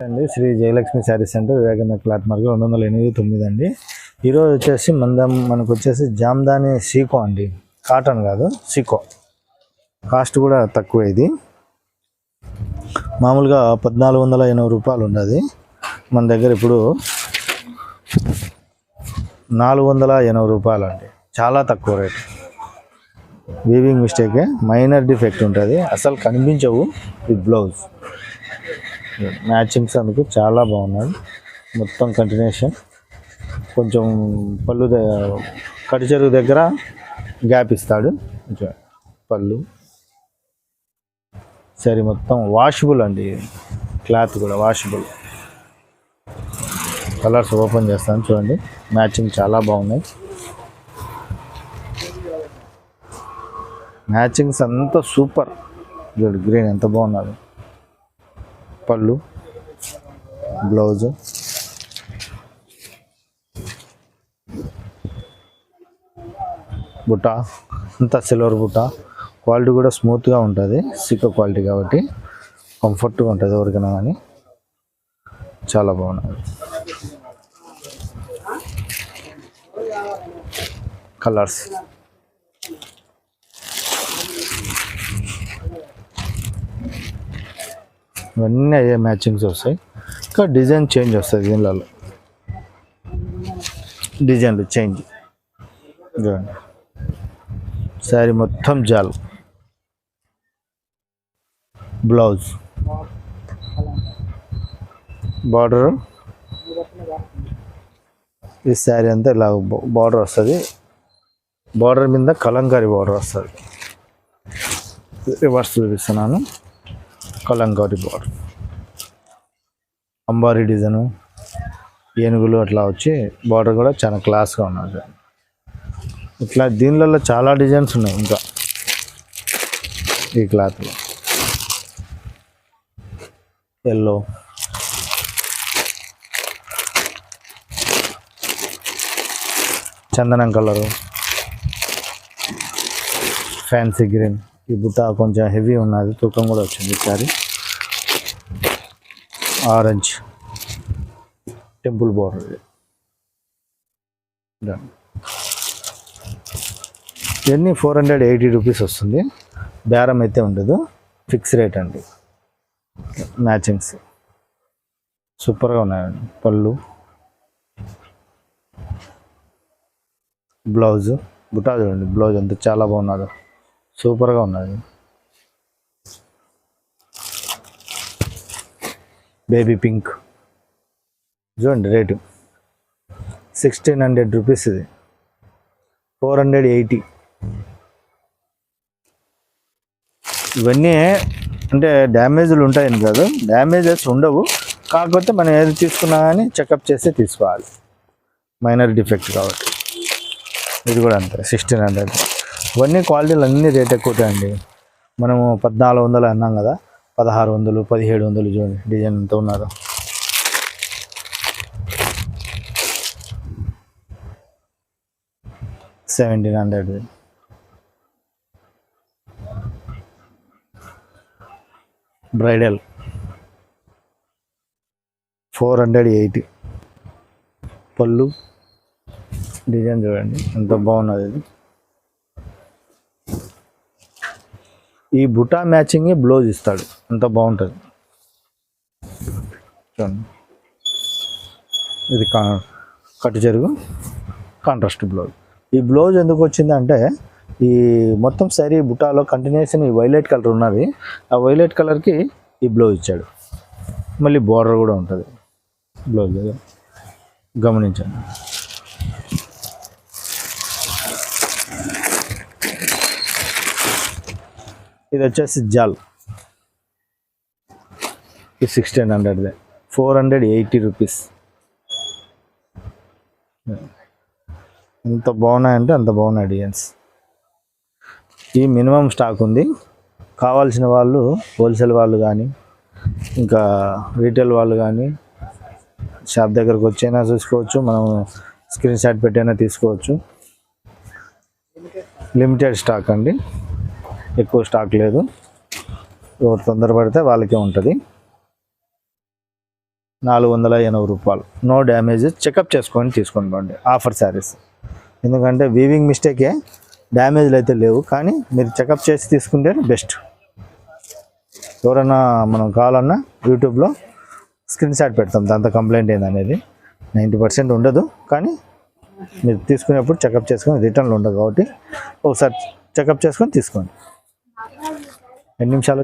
అండి Shri Jayalakshmi sari centre Vivekananda cloth market 289 అండి. ఈరోజు వచ్చేసి మనకు వచ్చేసి జామ్దాని సీకో అండి, కాటన్ కాదు సీకో. కాస్ట్ కూడా తక్కువ. ఇది మామూలుగా 1480 రూపాయలు ఉన్నది మన దగ్గర, ఇప్పుడు 480 రూపాయలు అండి. చాలా తక్కువ రేట్. వీవింగ్ మిస్టేకే, మైనర్ డిఫెక్ట్ ఉంటుంది, అసలు కనిపించవు. విత్ బ్లౌజ్ మ్యాచింగ్స్ అందుకు చాలా బాగున్నాయి. మొత్తం కంటిన్యూషన్. కొంచెం పళ్ళు కటి చెరుగు దగ్గర గ్యాప్ ఇస్తాడు పళ్ళు. సరే మొత్తం వాషబుల్ అండి, క్లాత్ కూడా వాషబుల్. కలర్స్ ఓపెన్ చేస్తాను చూడండి, మ్యాచింగ్ చాలా బాగున్నాయి. మ్యాచింగ్స్ అంతా సూపర్. గ్రీన్ ఎంత బాగున్నది. పళ్ళు, బ్లౌజు, బుట్ట అంతా సిల్వర్ బుట్ట. క్వాలిటీ కూడా స్మూత్గా ఉంటుంది, సిక్క క్వాలిటీ కాబట్టి కంఫర్ట్గా ఉంటుంది ఎవరికైనా కానీ. చాలా బాగున్నది. కలర్స్ ఇవన్నీ అయ్యే మ్యాచింగ్స్ వస్తాయి. ఇంకా డిజైన్ చేంజ్ వస్తుంది దీనిలలో, డిజైన్లు చేంజ్. శారీ మొత్తం జాల్, బ్లౌజ్, బార్డర్. ఈ శారీ అంతా ఇలా బార్డర్ వస్తుంది, బార్డర్ మీద కలంకారీ బార్డర్ వస్తుంది. రివర్స్ చూపిస్తున్నాను, కలంకారీ బార్డర్, అంబారీ డిజైను, ఏనుగులు అట్లా వచ్చి బార్డర్ కూడా చాలా క్లాస్గా ఉన్నది. ఇట్లా దీనిలలో చాలా డిజైన్స్ ఉన్నాయి. ఇంకా ఈ క్లాత్లో ఎల్లో, చందనం కలరు, ఫ్యాన్సీ గ్రీన్. ఈ బుట్ట కొంచెం హెవీ ఉన్నది, తూకం కూడా వచ్చింది ఈసారి. Orange temple border. ఇవన్నీ 480 రూపీస్ వస్తుంది. బేరం అయితే ఉండదు, ఫిక్స్ రేట్ అండి. మ్యాచింగ్స్ సూపర్గా ఉన్నాయండి. పళ్ళు, బ్లౌజ్, బుట్టా చూడండి, బ్లౌజ్ అంతా చాలా బాగున్నది, సూపర్గా ఉన్నది. బేబీ పింక్ చూడండి, రేటు 1600 రూపీస్. ఇది 480. ఇవన్నీ అంటే డ్యామేజ్లు ఉంటాయని కాదు, డ్యామేజెస్ ఉండవు. కాకపోతే మనం ఏది తీసుకున్నా కానీ చెకప్ చేసి తీసుకోవాలి, మైనర్ డిఫెక్ట్ కాబట్టి. ఇది కూడా అంతే 1600. ఇవన్నీ క్వాలిటీలు అన్నీ రేట్ ఎక్కువ అండి. మనము 1400 అన్నాం కదా, 1600, 1700 చూడండి డిజైన్ ఎంత ఉన్నదో. $1700. బ్రైడల్ 480. పళ్ళు డిజైన్ చూడండి ఎంత బాగున్నది. ఇది ఈ బుటా మ్యాచింగ్ బ్లౌజ్ ఇస్తాడు, అంత బాగుంటుంది చూడండి. ఇది కట్టు చెరుగు కాంట్రాస్ట్ బ్లౌజ్. ఈ బ్లౌజ్ ఎందుకు వచ్చిందంటే, ఈ మొత్తం శారీ బుటాలో కంటిన్యూషన్ ఈ వైలెట్ కలర్ ఉన్నది, ఆ వైలెట్ కలర్కి ఈ బ్లౌజ్ ఇచ్చాడు. మళ్ళీ బార్డర్ కూడా ఉంటుంది బ్లౌజ్, గమనించండి. ఇది వచ్చేసి జాల్, ఇది 1600. 480 రూపీస్. ఎంత బాగున్నాయంటే అంత బాగున్నాయి డిజైన్స్. ఈ మినిమం స్టాక్ ఉంది. కావాల్సిన వాళ్ళు హోల్సేల్ వాళ్ళు కానీ, ఇంకా రీటైల్ వాళ్ళు కానీ షాప్ దగ్గరకు వచ్చైనా చూసుకోవచ్చు, మనం స్క్రీన్ షాట్ పెట్టైనా తీసుకోవచ్చు. లిమిటెడ్ స్టాక్ అండి, ఎక్కువ స్టాక్ లేదు. ఎవరు తొందరపడితే వాళ్ళకే ఉంటుంది. రూపాయలు. No damage. చెకప్ చేసుకొని తీసుకోండి ఆఫర్ శారీస్. ఎందుకంటే వీవింగ్ మిస్టేకే, డ్యామేజ్లు అయితే లేవు, కానీ మీరు చెకప్ చేసి తీసుకుంటే బెస్ట్. ఎవరన్నా మనం కావాలన్నా యూట్యూబ్లో స్క్రీన్ షాట్ పెడతాం, దాంతో కంప్లైంట్ ఏందనేది. 90% ఉండదు, కానీ మీరు తీసుకునేప్పుడు చెకప్ చేసుకొని, రిటర్న్లు ఉండదు కాబట్టి ఒకసారి చెకప్ చేసుకొని తీసుకోండి. 2 నిమిషాలు.